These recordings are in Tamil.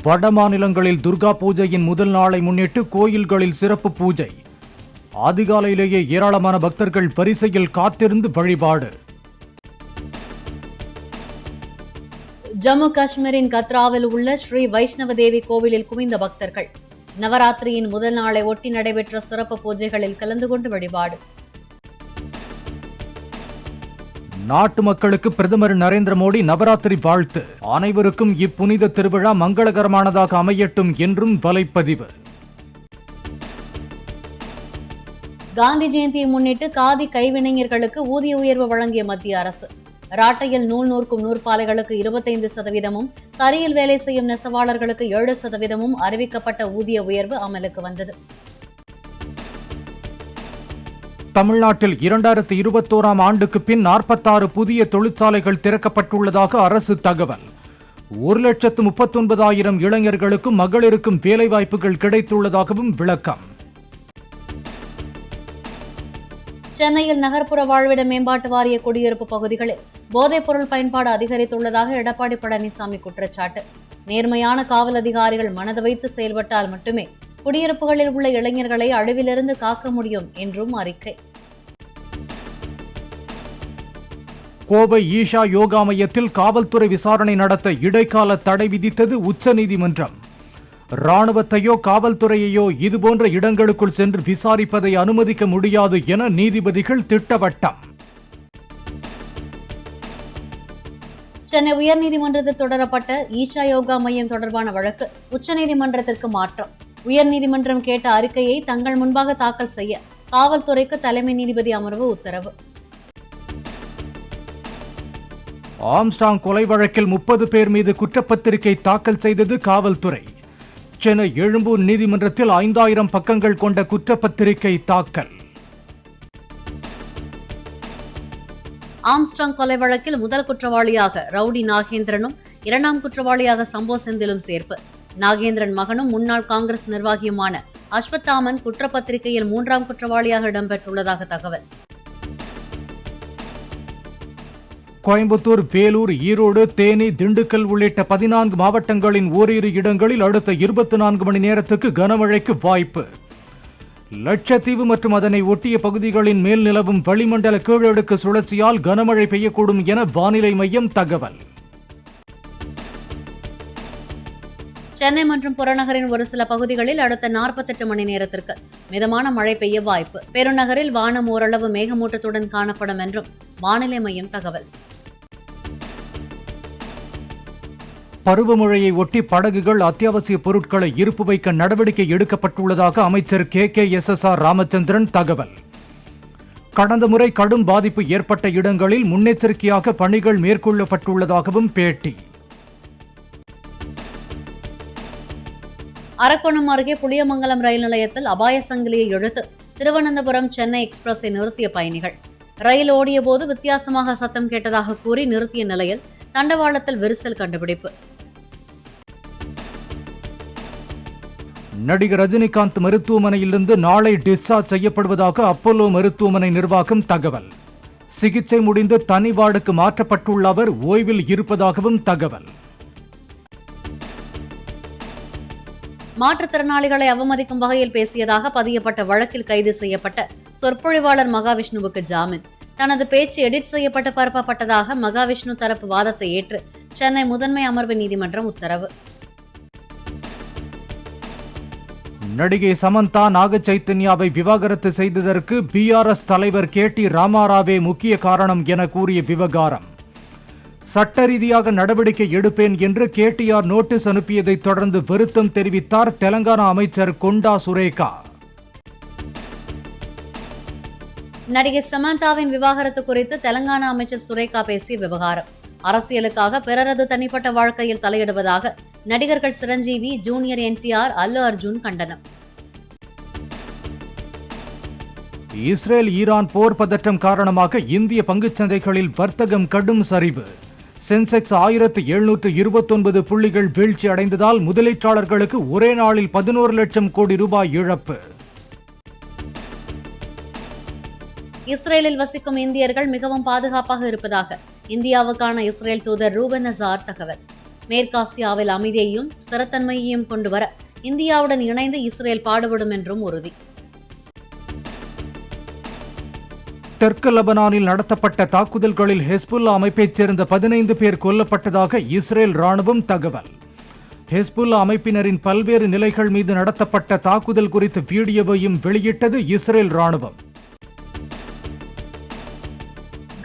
வட மாநிலங்களில் துர்கா பூஜையின் முதல் நாளை முன்னிட்டு கோயில்களில் சிறப்பு பூஜை. அதிகாலையிலேயே ஏராளமான பக்தர்கள் வரிசையில் காத்திருந்து வழிபாடு. ஜம்மு காஷ்மீரின் கத்ராவில் உள்ள ஸ்ரீ வைஷ்ணவ தேவி கோவிலில் குவிந்த பக்தர்கள். நவராத்திரியின் முதல் நாளை ஒட்டி நடைபெற்ற சிறப்பு பூஜைகளில் கலந்து கொண்டு வழிபாடு. நாட்டு மக்களுக்கு பிரதமர் நரேந்திர மோடி நவராத்திரி வாழ்த்து. அனைவருக்கும் இப்புனித திருவிழா மங்களகரமானதாக அமையட்டும் என்றும் வலைப்பதிவு. காந்தி ஜெயந்தியை முன்னிட்டு காதி கைவினைஞர்களுக்கு ஊதிய உயர்வு வழங்கிய மத்திய அரசு. ராட்டையில் நூல் நூற்கும் நூற்பாலைகளுக்கு 25%, தறியில் வேலை செய்யும் நெசவாளர்களுக்கு 7% அறிவிக்கப்பட்ட ஊதிய உயர்வு அமலுக்கு வந்தது. தமிழ்நாட்டில் 2021ஆம் ஆண்டுக்கு பின் 46 புதிய தொழிற்சாலைகள் திறக்கப்பட்டுள்ளதாக அரசு தகவல். 1,39,000 இளைஞர்களுக்கும் மகளிருக்கும் வேலைவாய்ப்புகள் கிடைத்துள்ளதாகவும் விளக்கம். சென்னையில் நகர்ப்புற வாழ்விட மேம்பாட்டு வாரிய குடியிருப்பு பகுதிகளில் போதைப் பொருள் பயன்பாடு அதிகரித்துள்ளதாக எடப்பாடி பழனிசாமி குற்றச்சாட்டு. நேர்மையான காவல் அதிகாரிகள் மனது வைத்து செயல்பட்டால் மட்டுமே குடியிருப்புகளில் உள்ள இளைஞர்களை அழிவிலிருந்து காக்க முடியும் என்றும் அறிக்கை. கோவை ஈஷா யோகா மையத்தில் காவல்துறை விசாரணை நடத்த இடைக்கால தடை விதித்தது உச்சநீதிமன்றம். ராணுவத்தையோ காவல்துறையையோ இதுபோன்ற இடங்களுக்குள் சென்று விசாரிப்பதை அனுமதிக்க முடியாது என நீதிபதிகள் திட்டவட்டம். சென்னை உயர்நீதிமன்றத்தில் தொடரப்பட்ட ஈஷா யோகா மையம் தொடர்பான வழக்கு உச்சநீதிமன்றத்திற்கு மாற்றம். உயர்நீதிமன்றம் கேட்ட அறிக்கையை தங்கள் முன்பாக தாக்கல் செய்ய காவல்துறைக்கு தலைமை நீதிபதி அமர்வு உத்தரவு. ஆம்ஸ்ட்ராங் கொலை வழக்கில் 30 பேர் மீது குற்றப்பத்திரிகை தாக்கல் செய்தது காவல்துறை. சென்னை எழும்பூர் நீதிமன்றத்தில் 5000 பக்கங்கள் கொண்ட குற்றப்பத்திரிகை தாக்கல். ஆம்ஸ்ட்ராங் கொலை வழக்கில் முதல் குற்றவாளியாக ரவுடி நாகேந்திரனும் 2ஆம் குற்றவாளியாக சம்போ செந்திலும் சேர்ப்பு. நாகேந்திரன் மகனும் முன்னாள் காங்கிரஸ் நிர்வாகியுமான அஸ்வத்தாமன் குற்றப்பத்திரிகையில் 3ஆம் குற்றவாளியாக இடம்பெற்றுள்ளதாக தகவல். கோயம்புத்தூர், வேலூர், ஈரோடு, தேனி, திண்டுக்கல் உள்ளிட்ட 14 மாவட்டங்களின் ஓரிரு இடங்களில் அடுத்த 24 மணி நேரத்துக்கு கனமழைக்கு வாய்ப்பு. லட்சத்தீவு மற்றும் அதனை ஒட்டிய பகுதிகளின் மேல் நிலவும் வளிமண்டல கீழடுக்கு சுழற்சியால் கனமழை பெய்யக்கூடும் என வானிலை மையம் தகவல். சென்னை மற்றும் புறநகரின் ஒரு சில பகுதிகளில் அடுத்த 48 மணி நேரத்திற்கு மிதமான மழை பெய்ய வாய்ப்பு. பெருநகரில் வானம் ஓரளவு மேகமூட்டத்துடன் காணப்படும் என்றும் வானிலை மையம் தகவல். பருவமழையை ஒட்டி படகுகள், அத்தியாவசிய பொருட்களை இருப்பு வைக்க நடவடிக்கை எடுக்கப்பட்டுள்ளதாக அமைச்சர் KKSSR ராமச்சந்திரன் தகவல். கடந்த முறை கடும் பாதிப்பு ஏற்பட்ட இடங்களில் முன்னெச்சரிக்கையாக பணிகள் மேற்கொள்ளப்பட்டுள்ளதாகவும் பேட்டி. அரக்கோணம் அருகே புளியமங்கலம் ரயில் நிலையத்தில் அபாய சங்கிலியை இழுத்து திருவனந்தபுரம் சென்னை எக்ஸ்பிரஸை நிறுத்திய பயணிகள். ரயில் ஓடிய போது வித்தியாசமாக சத்தம் கேட்டதாக கூறி நிறுத்திய நிலையில் தண்டவாளத்தில் விரிசல் கண்டுபிடிப்பு. நடிகர் ரஜினிகாந்த் மருத்துவமனையிலிருந்து நாளை டிஸ்சார்ஜ் செய்யப்படுவதாக அப்போலோ மருத்துவமனை நிர்வாகம் தகவல். சிகிச்சை முடிந்து தனி வார்டுக்கு மாற்றப்பட்டுள்ள அவர் ஓய்வில் இருப்பதாகவும் தகவல். மாற்றுத்திறனாளிகளை அவமதிக்கும் வகையில் பேசியதாக பதியப்பட்ட வழக்கில் கைது செய்யப்பட்ட சொற்பொழிவாளர் மகாவிஷ்ணுவுக்கு ஜாமீன். தனது பேச்சு எடிட் செய்யப்பட்டு பரப்பப்பட்டதாக மகாவிஷ்ணு தரப்பு வாதத்தை ஏற்று சென்னை முதன்மை அமர்வு நீதிமன்றம் உத்தரவு. நடிகை சமந்தா நாக சைத்தன்யாவை விவாகரத்து செய்ததற்கு BRS தலைவர் KT ராமாராவே முக்கிய காரணம் என கூறிய விவகாரம். சட்ட ரீதியாக நடவடிக்கை எடுப்பேன் என்று KTR நோட்டீஸ் அனுப்பியதை தொடர்ந்து வருத்தம் தெரிவித்தார் தெலங்கானா அமைச்சர் கொண்டா சுரேகா. நடிகை சமந்தாவின் விவாகரத்து குறித்து தெலங்கானா அமைச்சர் சுரேகா பேசிய விவகாரம். அரசியலுக்காக பிறரது தனிப்பட்ட வாழ்க்கையில் தலையிடுவதாக நடிகர்கள் சிரஞ்சீவி, ஜூனியர் NTR, அல்லு அர்ஜுன் கண்டனம். இஸ்ரேல் ஈரான் போர் பதற்றம் காரணமாக இந்திய பங்குச்சந்தைகளில் வர்த்தகம் கடும் சரிவு. சென்செக்ஸ் 1729 புள்ளிகள் வீழ்ச்சி அடைந்ததால் முதலீட்டாளர்களுக்கு ஒரே நாளில் 11 லட்சம் கோடி ரூபாய் இழப்பு. இஸ்ரேலில் வசிக்கும் இந்தியர்கள் மிகவும் பாதுகாப்பாக இருப்பதாக இந்தியாவுக்கான இஸ்ரேல் தூதர் ரூபன் அசார் தகவல். மேற்காசியாவில் அமைதியையும் ஸ்திரத்தன்மையையும் கொண்டு வர இந்தியாவுடன் இணைந்து இஸ்ரேல் பாடுபடும் என்றும் உறுதி. தெற்கு லெபனானில் நடத்தப்பட்ட தாக்குதல்களில் ஹெஸ்புல்லா அமைப்பைச் சேர்ந்த 15 பேர் கொல்லப்பட்டதாக இஸ்ரேல் ராணுவம் தகவல். ஹெஸ்புல்லா அமைப்பினரின் பல்வேறு நிலைகள் மீது நடத்தப்பட்ட தாக்குதல் குறித்த வீடியோவையும் வெளியிட்டது இஸ்ரேல் ராணுவம்.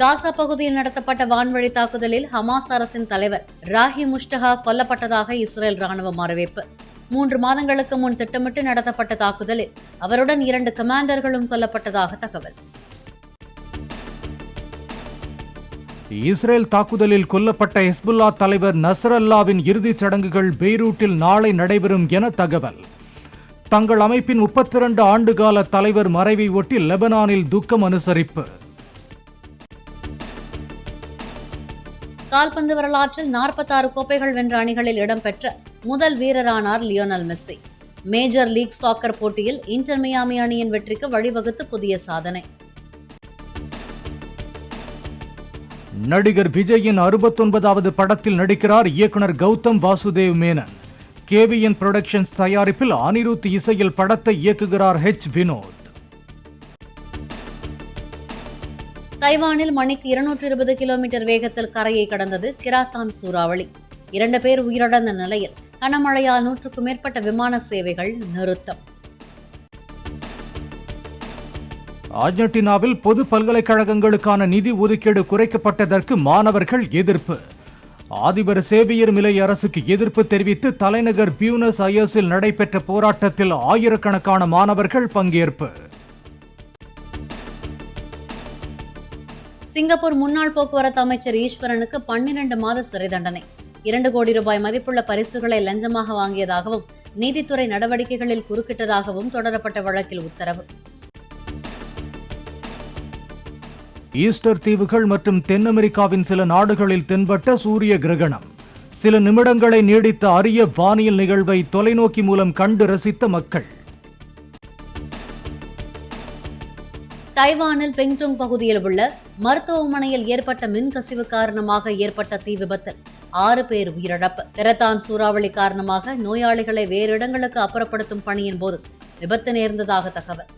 காசா பகுதியில் நடத்தப்பட்ட வான்வழி தாக்குதலில் ஹமாஸ் அரசின் தலைவர் ராஹி முஷ்டஹா கொல்லப்பட்டதாக இஸ்ரேல் ராணுவம் அறிவிப்பு. 3 மாதங்களுக்கு முன் திட்டமிட்டு நடத்தப்பட்ட தாக்குதலில் அவருடன் 2 கமாண்டர்களும் கொல்லப்பட்டதாக தகவல். இஸ்ரேல் தாக்குதலில் கொல்லப்பட்ட ஹெஸ்புல்லா தலைவர் நஸ்ரல்லாவின் இறுதிச் சடங்குகள் பெய்ரூட்டில் நாளை நடைபெறும் என தகவல். தங்கள் அமைப்பின் 32 ஆண்டுகால தலைவர் மறைவை ஒட்டி லெபனானில் துக்கம் அனுசரிப்பு. கால்பந்து வரலாற்றில் 46 கோப்பைகள் வென்ற அணிகளில் இடம்பெற்ற முதல் வீரரானார் Lionel Messi. Major league soccer போட்டியில் இன்டர் மியாமி அணியின் வெற்றிக்கு வழிவகுத்து புதிய சாதனை. நடிகர் விஜயின் 69வது படத்தில் நடிக்கிறார் இயக்குனர் கௌதம் வாசுதேவ் மேனன். கேவிஎன் புரொடக்ஷன்ஸ் தயாரிப்பில் அனிருத் இசையில் படத்தை இயக்குகிறார் வினோத். தைவானில் மணிக்கு 220 கிலோமீட்டர் வேகத்தில் கரையை கடந்தது கிராத்தான் சூறாவளி. 2 பேர் உயிரிழந்த நிலையில் கனமழையால் 100க்கும் மேற்பட்ட விமான சேவைகள் நிறுத்தம். அர்ஜென்டினாவில் பொது பல்கலைக்கழகங்களுக்கான நிதி ஒதுக்கீடு குறைக்கப்பட்டதற்கு மாணவர்கள் எதிர்ப்பு. அதிபர் சேவியர் மிலை அரசுக்கு எதிர்ப்பு தெரிவித்து தலைநகர் பியூனஸ் அயர்ஸில் நடைபெற்ற போராட்டத்தில் ஆயிரக்கணக்கான மாணவர்கள் பங்கேற்பு. சிங்கப்பூர் முன்னாள் போக்குவரத்து அமைச்சர் ஈஸ்வரனுக்கு 12 மாத சிறை தண்டனை. 2 கோடி ரூபாய் மதிப்புள்ள பரிசுகளை லஞ்சமாக வாங்கியதாகவும் நீதித்துறை நடவடிக்கைகளில் குறுக்கிட்டதாகவும் தொடரப்பட்ட வழக்கில் உத்தரவு. ஈஸ்டர் தீவுகள் மற்றும் தென் அமெரிக்காவின் சில நாடுகளில் தென்பட்ட சூரிய கிரகணம். சில நிமிடங்களை நீடித்த அரிய வானியல் நிகழ்வை தொலைநோக்கி மூலம் கண்டு ரசித்த மக்கள். தைவானில் பெங்டோங் பகுதியில் உள்ள மருத்துவமனையில் ஏற்பட்ட மின்கசிவு காரணமாக ஏற்பட்ட தீ விபத்தில் 6 பேர் உயிரிழப்பு. கிராத்தான் சூறாவளி காரணமாக நோயாளிகளை வேறு இடங்களுக்கு அப்புறப்படுத்தும் பணியின் போது விபத்து நேர்ந்ததாக தகவல்.